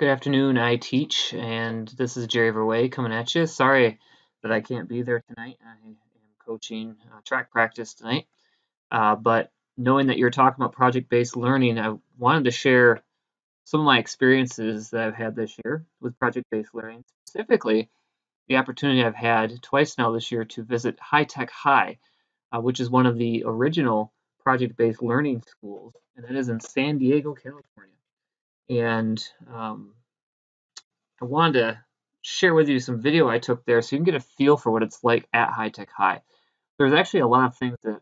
Good afternoon. I teach, and this is Jerry Verway coming at you. Sorry that I can't be there tonight. I am coaching track practice tonight. But knowing that you're talking about project-based learning, I wanted to share some of my experiences that I've had this year with project-based learning. Specifically, the opportunity I've had twice now this year to visit High Tech High, which is one of the original project-based learning schools, and that is in San Diego, California. And I wanted to share with you some video I took there so you can get a feel for what it's like at High Tech High. There's actually a lot of things that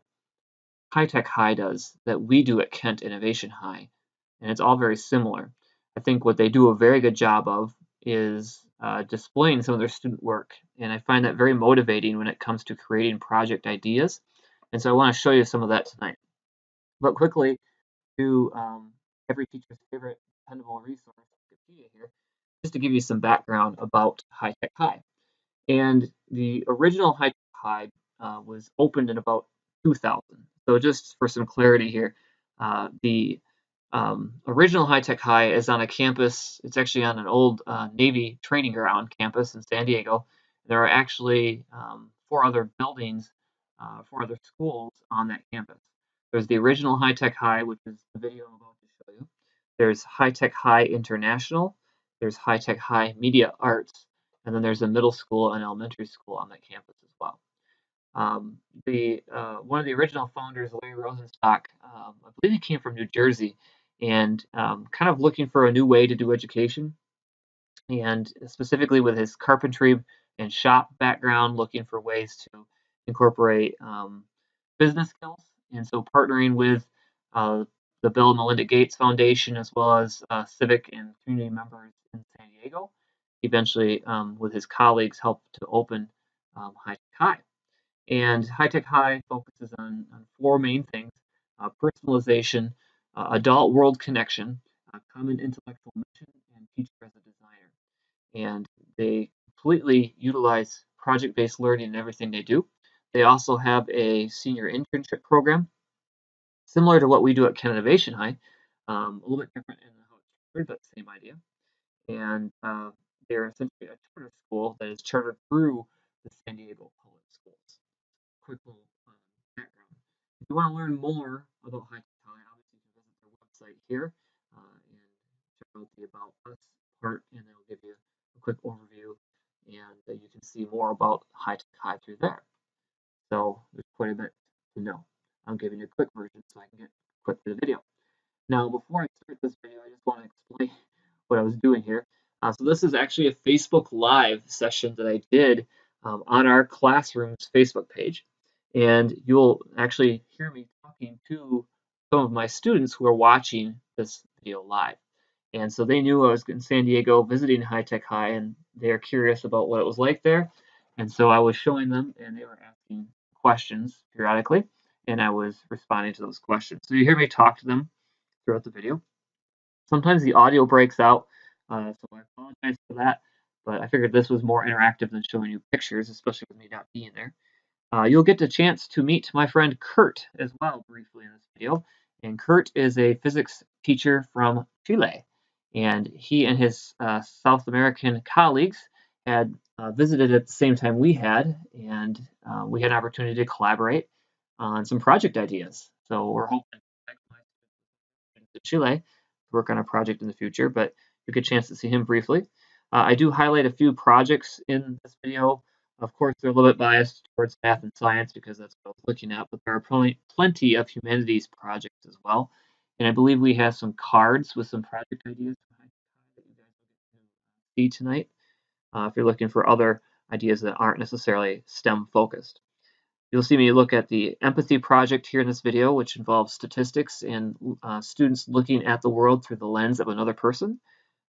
High Tech High does that we do at Kent Innovation High, and it's all very similar. I think what they do a very good job of is displaying some of their student work, and I find that very motivating when it comes to creating project ideas. And so I want to show you some of that tonight. But quickly, to every teacher's favorite dependable resource, Wikipedia here, just to give you some background about High Tech High. And the original High Tech High was opened in about 2000. So just for some clarity here, the original High Tech High is on a campus. It's actually on an old Navy training ground campus in San Diego. There are actually four other buildings, four other schools on that campus. There's the original High Tech High, which is the video I'm about to show you. There's High Tech High International. There's High Tech High Media Arts, and then there's a middle school and elementary school on that campus as well. The one of the original founders, Larry Rosenstock, I believe he came from New Jersey, and kind of looking for a new way to do education, and specifically with his carpentry and shop background, looking for ways to incorporate business skills. And so partnering with uh, the Bill and Melinda Gates Foundation as well as civic and community members in San Diego, eventually with his colleagues helped to open High Tech High. And High Tech High focuses on four main things: personalization, adult world connection, common intellectual mission, and teacher as a designer. And they completely utilize project-based learning in everything they do. They also have a senior internship program, similar to what we do at Kent Innovation High, a little bit different in how it's structured, but same idea. And they're essentially a charter school that is chartered through the San Diego Public Schools. Quick little background. If you want to learn more about High Tech High, obviously you can visit their website here and check out the About Us part, and it'll give you a quick overview, and you can see more about High Tech High through there. So there's quite a bit to know. I'm giving you a quick version so I can get quick to the video. Now, before I start this video, I just want to explain what I was doing here. So this is actually a Facebook Live session that I did on our classroom's Facebook page. And you'll actually hear me talking to some of my students who are watching this video live. And so they knew I was in San Diego visiting High Tech High, and they're curious about what it was like there. And so I was showing them, and they were asking questions periodically, and I was responding to those questions. So you hear me talk to them throughout the video. Sometimes the audio breaks out, so I apologize for that, but I figured this was more interactive than showing you pictures, especially with me not being there. You'll get a chance to meet my friend Kurt as well briefly in this video. And Kurt is a physics teacher from Chile. And he and his South American colleagues had visited at the same time we had, and we had an opportunity to collaborate on some project ideas. So we're hoping to Chile to work on a project in the future, but you get a chance to see him briefly. I do highlight a few projects in this video. Of course, they're a little bit biased towards math and science because that's what I was looking at, but there are plenty of humanities projects as well. And I believe we have some cards with some project ideas that you guys will get to see tonight if you're looking for other ideas that aren't necessarily STEM focused. You'll see me look at the empathy project here in this video, which involves statistics and students looking at the world through the lens of another person.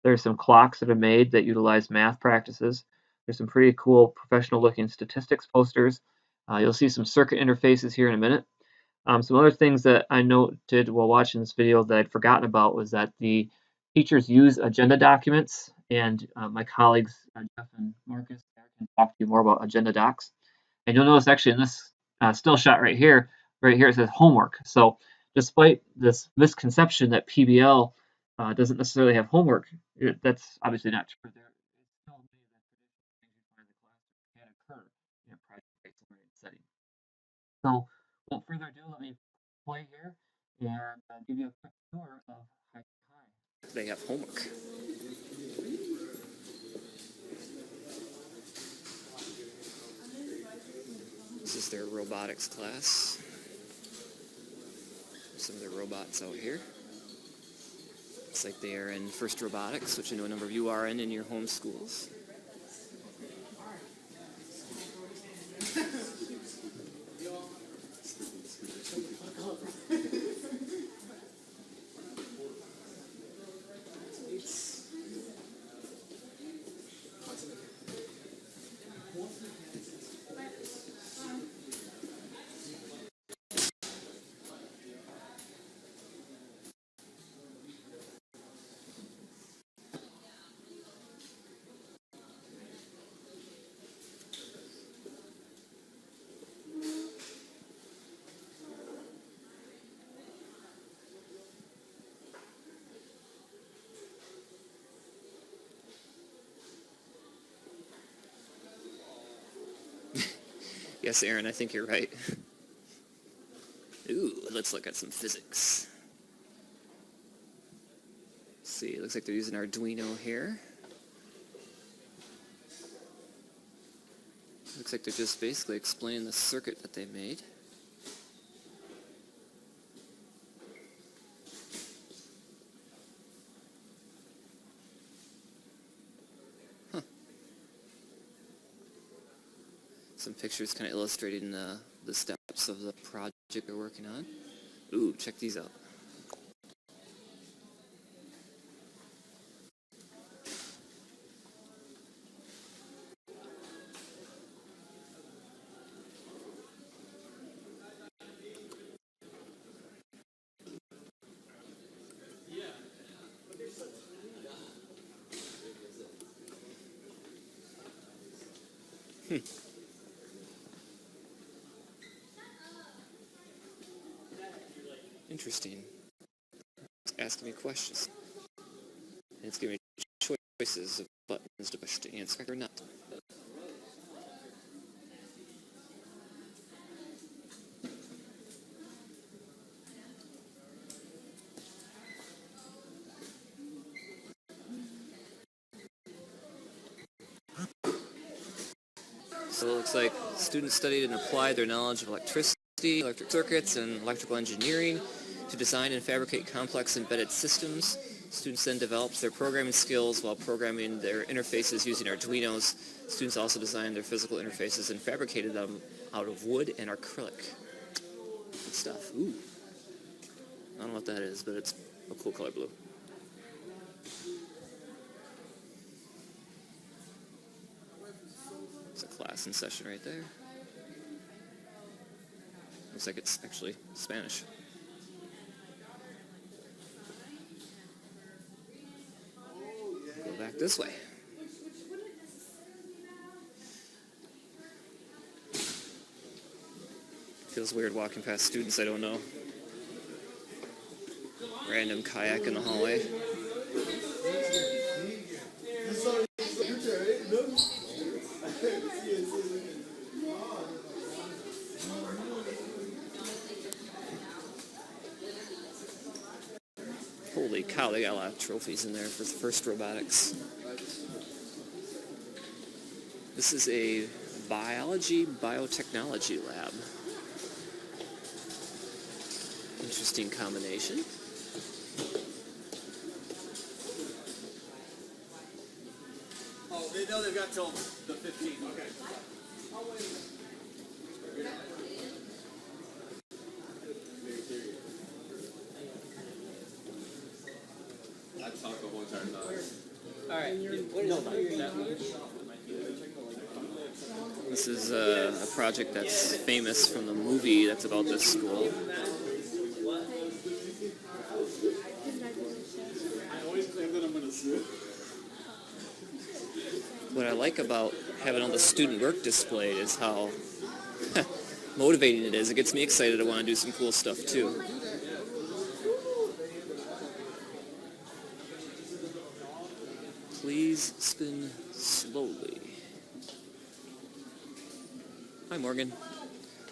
There's some clocks that are made that utilize math practices. There's some pretty cool professional looking statistics posters. You'll see some circuit interfaces here in a minute. Some other things that I noted while watching this video that I'd forgotten about was that the teachers use agenda documents, and my colleagues, Jeff and Marcus, can talk to you more about agenda docs. And you'll notice actually in this still shot right here it says homework. So despite this misconception that PBL doesn't necessarily have homework. That's obviously not true. There is still many of the traditional things you find in the classroom can occur in a project-based learning setting. So, without further ado, let me play here and give you a quick tour of High High. They have homework. This is their robotics class. Some of the robots out here. Looks like they are in FIRST Robotics, which I know a number of you are in your home schools. Yes, Aaron, I think you're right. Ooh, let's look at some physics. Let's see, it looks like they're using Arduino here. Looks like they're just basically explaining the circuit that they made. Huh. Some pictures kind of illustrating the steps of the project they're working on. Ooh, check these out. Interesting. It's asking me questions. And it's giving me choices of buttons to push to answer or not. So it looks like students studied and applied their knowledge of electricity, electric circuits, and electrical engineering to design and fabricate complex embedded systems. Students then developed their programming skills while programming their interfaces using Arduinos. Students also designed their physical interfaces and fabricated them out of wood and acrylic. Good stuff. Ooh. I don't know what that is, but it's a cool color blue. It's a class in session right there. Looks like it's actually Spanish. Go back this way. Feels weird walking past students I don't know. Random kayak in the hallway. Holy cow, they got a lot of trophies in there for FIRST Robotics. This is a biology biotechnology lab. Interesting combination. Oh, they know they've got till the 15th. Okay. I talk the whole entire time. All right. This is a project that's famous from the movie that's about this school. I always claim that I'm going to sue. What I like about having all the student work displayed is how motivating it is. It gets me excited to want to do some cool stuff too. Please spin slowly. Hi, Morgan.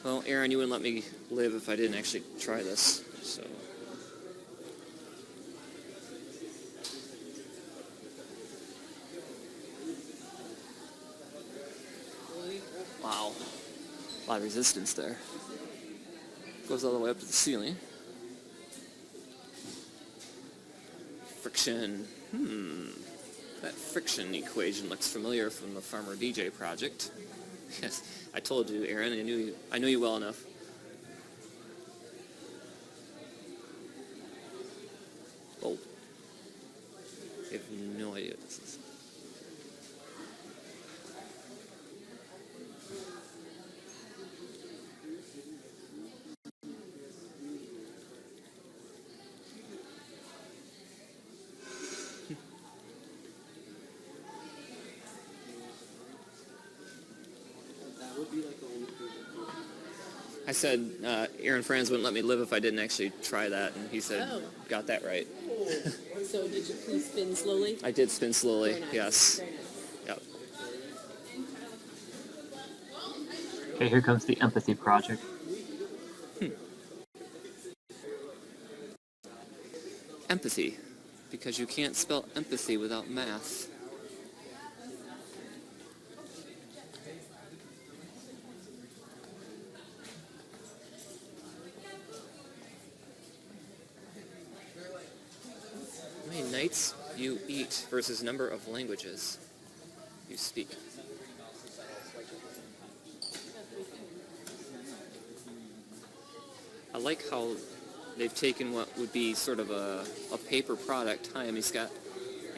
Well, Aaron, you wouldn't let me live if I didn't actually try this, so... Wow. A lot of resistance there. Goes all the way up to the ceiling. Friction. That friction equation looks familiar from the Farmer DJ project. Yes, I told you, Aaron. I knew you well enough. Oh. I have no idea what this is. I said Aaron Franz wouldn't let me live if I didn't actually try that, and he said, got that right. So did you please spin slowly? I did spin slowly, Very nice. yes. Very nice. Yep. Okay, here comes the empathy project. Empathy, because you can't spell empathy without math. How many nights you eat versus number of languages you speak? I like how they've taken what would be sort of a paper product, hi, I'm Scott,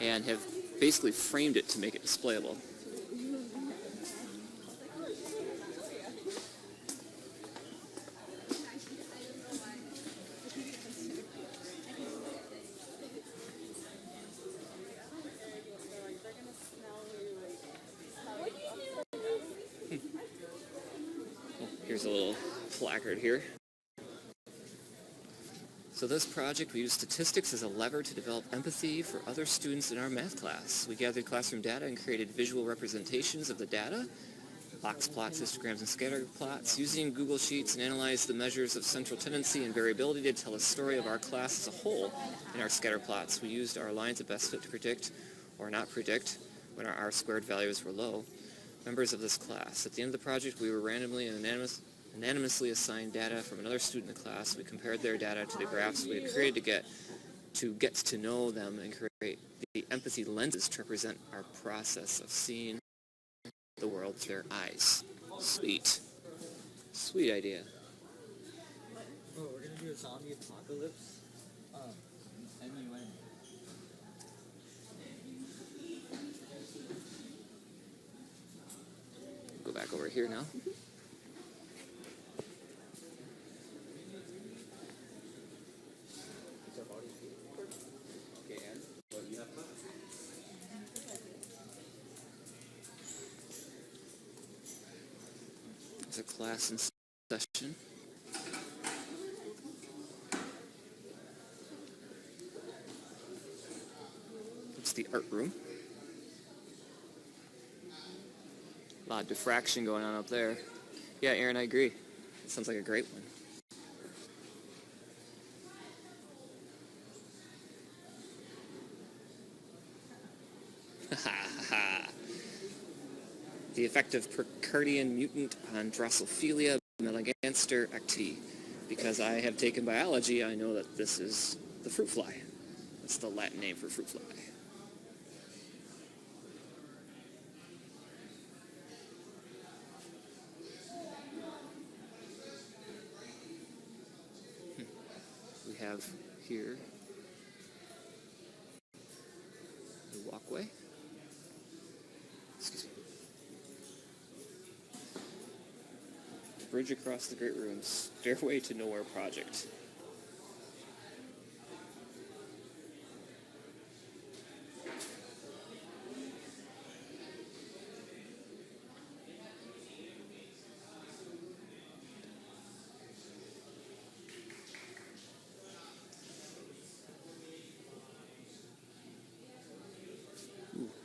and have basically framed it to make it displayable. Here's a little placard here. So this project, we used statistics as a lever to develop empathy for other students in our math class. We gathered classroom data and created visual representations of the data, box plots, histograms, and scatter plots, using Google Sheets, and analyzed the measures of central tendency and variability to tell a story of our class as a whole. In our scatter plots, we used our lines of best fit to predict or not predict when our R-squared values were low. Members of this class. At the end of the project, we were randomly and anonymously assigned data from another student in the class. We compared their data to the graphs we had created to get to know them and create the empathy lenses to represent our process of seeing the world through their eyes. Sweet. Sweet idea. Oh, we're gonna do a zombie apocalypse. MUN. Go back over here now. There's a class in session. It's the art room. A lot of diffraction going on up there. Yeah, Aaron, I agree. It sounds like a great one. The effect of Percardian mutant on Drosophila melaganster acti. Because I have taken biology, I know that this is the fruit fly. That's the Latin name for fruit fly. We have here the walkway. Excuse me. Bridge across the Great Ruins. Stairway to Nowhere project.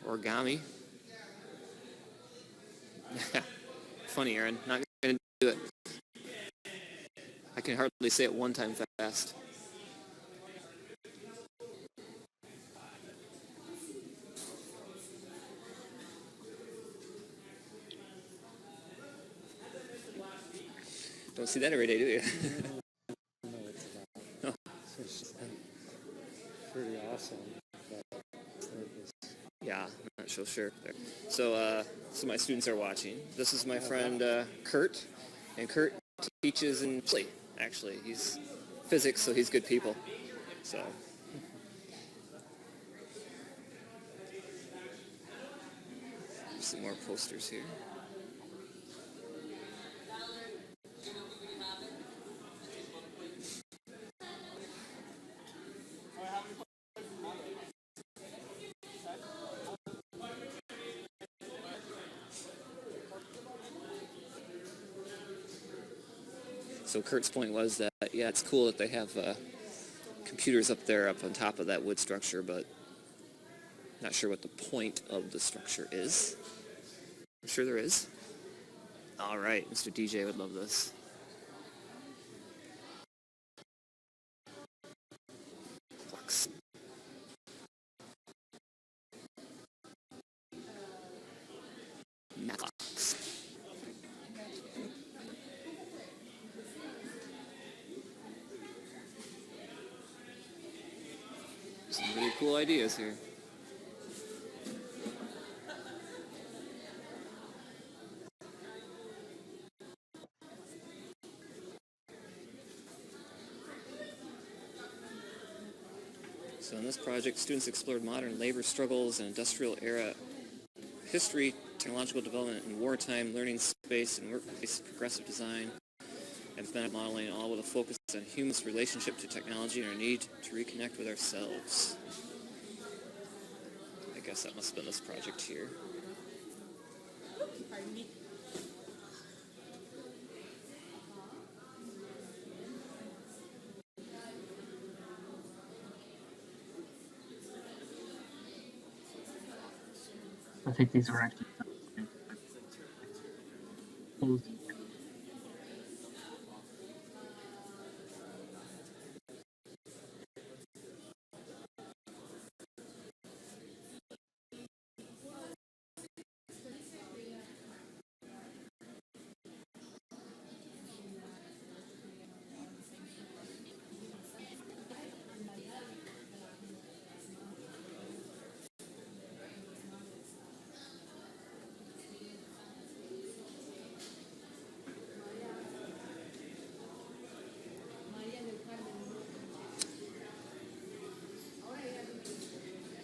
origami. Funny, Aaron. Not going to do it. I can hardly say it one time fast. Don't see that every day, do you? No. It's pretty awesome. Yeah, I'm not so sure. So my students are watching. This is my friend Kurt, and Kurt teaches in Chile. Actually, he's physics, so he's good people. So. Some more posters here. So Kurt's point was that, yeah, it's cool that they have computers up there up on top of that wood structure, but not sure what the point of the structure is. I'm sure there is. All right, Mr. DJ would love this. Clocks. Clocks. Some really cool ideas here. So in this project, students explored modern labor struggles and industrial era history, technological development in wartime, learning space and workplace progressive design, and mathematical modeling, all with a focus on humans' relationship to technology and our need to reconnect with ourselves. I guess that must have been this project here. Pardon me? I think these were actually closed.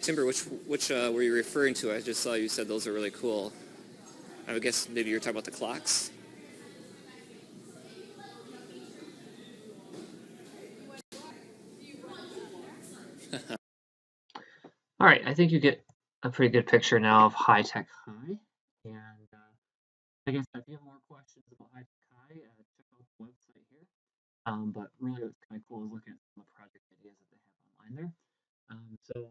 Timber, which were you referring to? I just saw you said those are really cool. I would guess maybe you're talking about the clocks. All right, I think you get a pretty good picture now of High Tech High. And I guess if you have more questions about High Tech High, check out the website here. But really what's kind of cool is looking at some of the project ideas that they have online there. So